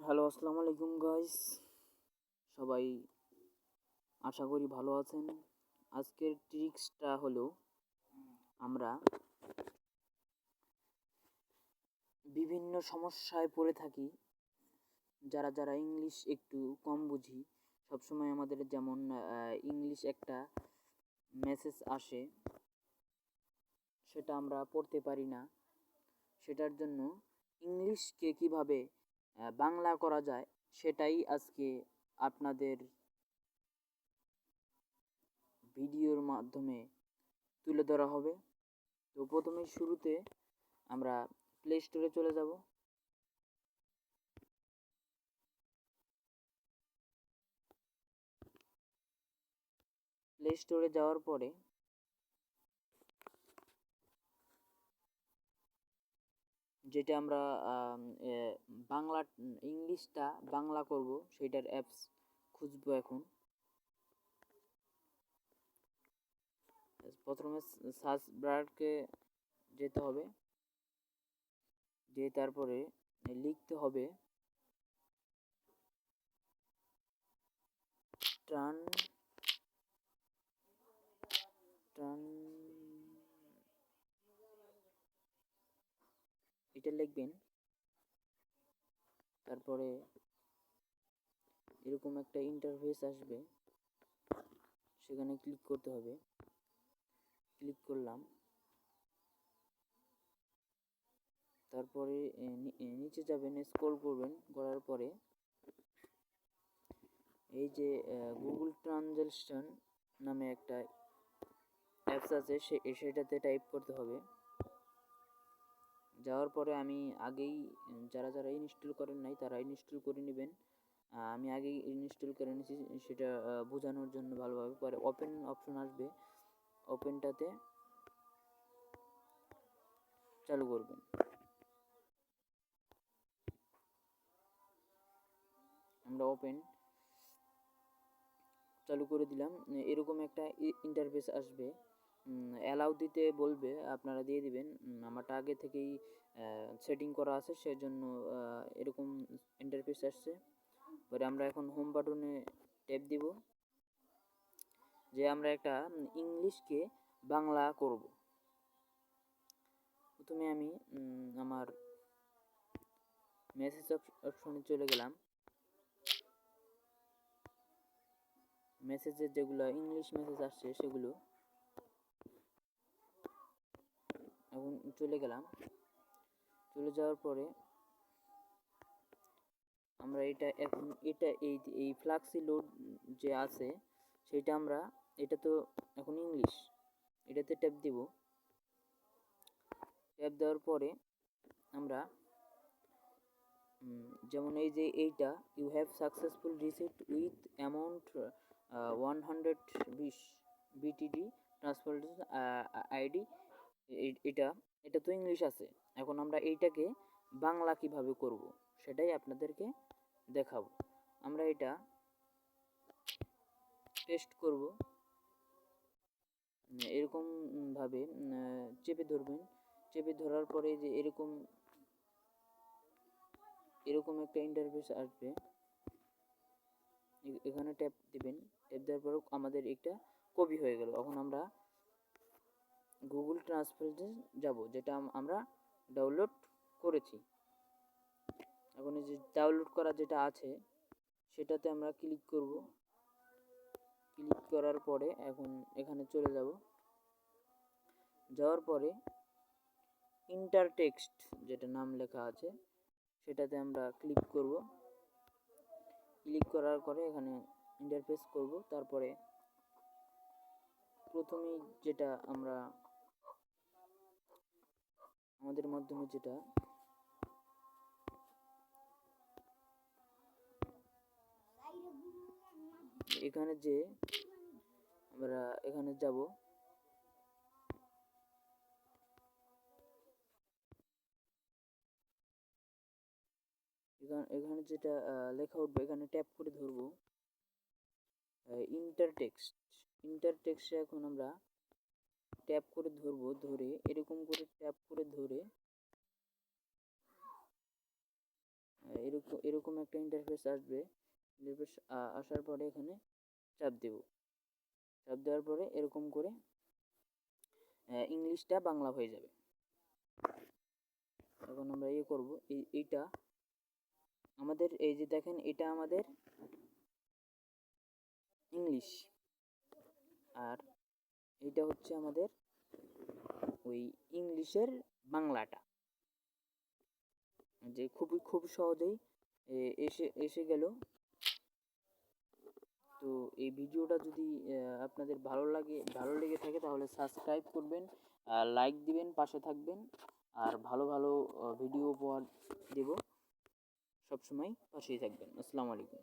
Hello, আসসালামু আলাইকুম guys. সবাই আশা করি ভালো আছেন। আজকের ট্রিক্সটা হলো আমরা বিভিন্ন সমস্যায় পড়ে থাকি। যারা ইংলিশ একটু কম বুঝি, সবসময় আমাদের যেমন ইংলিশ একটা মেসেজ আসে, সেটা আমরা পড়তে পারি না। সেটার জন্য ইংলিশকে কিভাবে বাংলা করা যায় সেটাই আজকে আপনাদের ভিডিওর মাধ্যমে তুলে ধরা হবে। তো প্রথমে শুরুতে আমরা প্লে স্টোরে চলে যাব। প্লে স্টোরে যাওয়ার পরে যেটা আমরা বাংলা ইংলিশটা বাংলা করব সেটার অ্যাপস খুঁজবো। এখন প্রথমে সার্চ বারকে যেতে হবে, যে তারপরে লিখতে হবে ট্রান ট্রান এটা লিখবেন। তারপরে এরকম একটা ইন্টারফেস আসবে, সেখানে ক্লিক করতে হবে। ক্লিক করলাম। তারপরে নিচে যাবেন, স্ক্রল করবেন, করার পরে এই যে গুগল ট্রানজেকশন নামে একটা অ্যাপস আছে, সেটাতে টাইপ করতে হবে। যাওয়ার পরে আমি আগেই যারা ইনস্টল করেন নাই তারা ইনস্টল করে নেবেন। আমি আগেই ইনস্টল করে নিয়েছি, সেটা বোঝানোর জন্য ভালোভাবে। পরে ওপেন অপশন আসবে, ওপেনটাতে চালু করবেন। আমরা ওপেন চালু করে দিলাম। এরকম একটা ইন্টারফেস আসবে, অ্যালাউ দিতে বলবে, আপনারা দিয়ে দিবেন। আমারটা আগে থেকেই সেটিং করা আছে, সেজন্য এরকম ইন্টারফেস আসছে। পরে আমরা এখন হোম বাটনে ট্যাপ দিব, যে আমরা একটা ইংলিশকে বাংলা করব। প্রথমে আমি আমার মেসেজ অপশনে চলে গেলাম। মেসেজের যেগুলো ইংলিশ মেসেজ আসছে সেগুলো এখন চলে গেলাম। চলে যাওয়ার পরে আমরা এই ফ্লাক্সি লোড যে আছে সেটা আমরা, এটা তো এখন ইংলিশ, এটাতে ট্যাপ দিব। ট্যাপ দেওয়ার পরে আমরা যেমন এই যে এইটা, you have successful received with amount 120 BTD transfer ID, এটা এটা তো ইংলিশ আছে। এখন আমরা এইটাকে বাংলা কিভাবে করব সেটাই আপনাদেরকে দেখাবো। আমরা এটা টেস্ট করব। এরকম ভাবে চেপে ধরবেন। চেপে ধরার পরে যে এরকম একটা ইন্টারফেস আসবে, এখানে ট্যাপ দিবেন। ট্যাপ দেওয়ার পর আমাদের এটা কপি হয়ে গেল। এখন আমরা গুগল ট্রান্সলেটে যাব, যেটা আমরা ডাউনলোড করেছি। এখন এই যে ডাউনলোড করা যেটা আছে সেটাতে আমরা ক্লিক করব। ক্লিক করার পরে এখন এখানে চলে যাব। যাওয়ার পরে ইন্টার টেক্সট যেটা নাম লেখা আছে সেটাতে আমরা ক্লিক করব। ক্লিক করার পরে এখানে ইন্টারফেস করব। তারপরে প্রথমেই যেটা আমরা আমাদের মাধ্যমে যেটা এখানে যে আমরা এখানে যাব, এখানে যেটা লেখা উঠবে এখানে ট্যাপ করে ধরবো ইন্টারটেক্সট। ইন্টারটেক্সটে এখন আমরা ট্যাপ করে ধরবো, ধরে এরকম করে ট্যাপ করে ধরে এরকম এরকম একটা ইন্টারফেস আসবে। ইন্টারফেস আসার পরে এখানে চাপ দেব। চাপ দেওয়ার পরে এরকম করে ইংলিশটা বাংলা হয়ে যাবে। এখন আমরা ইয়ে করব, এইটা আমাদের, এই যে দেখেন এটা আমাদের ইংলিশ, আর এইটা হচ্ছে আমাদের ওই ইংলিশের বাংলাটা, যে খুব সহজেই এসে গেল। তো এই ভিডিওটা যদি আপনাদের ভালো লেগে থাকে তাহলে সাবস্ক্রাইব করবেন, লাইক দিবেন, পাশে থাকবেন, আর ভালো ভালো ভিডিও উপহার দেব, সবসময় পাশেই থাকবেন। আসসালামু আলাইকুম।